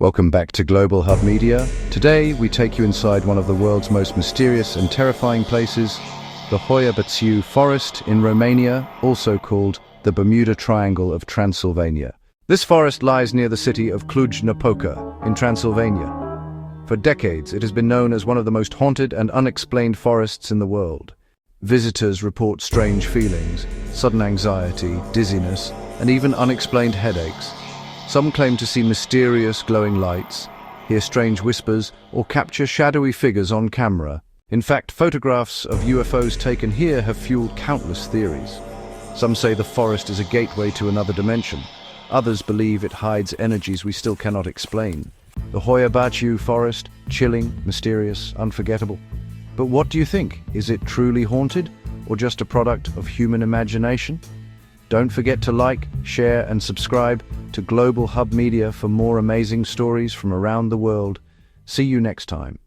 Welcome back to Global Hub Media. Today, we take you inside one of the world's most mysterious and terrifying places, the Hoia-Baciu forest in Romania, also called the Bermuda Triangle of Transylvania. This forest lies near the city of Cluj-Napoca in Transylvania. For decades, it has been known as one of the most haunted and unexplained forests in the world. Visitors report strange feelings, sudden anxiety, dizziness, and even unexplained headaches. Some claim to see mysterious glowing lights, hear strange whispers, or capture shadowy figures on camera. In fact, photographs of UFOs taken here have fueled countless theories. Some say the forest is a gateway to another dimension. Others believe it hides energies we still cannot explain. The Hoia-Baciu forest, chilling, mysterious, unforgettable. But what do you think? Is it truly haunted, or just a product of human imagination? Don't forget to like, share, and subscribe to Global Hub Media for more amazing stories from around the world. See you next time.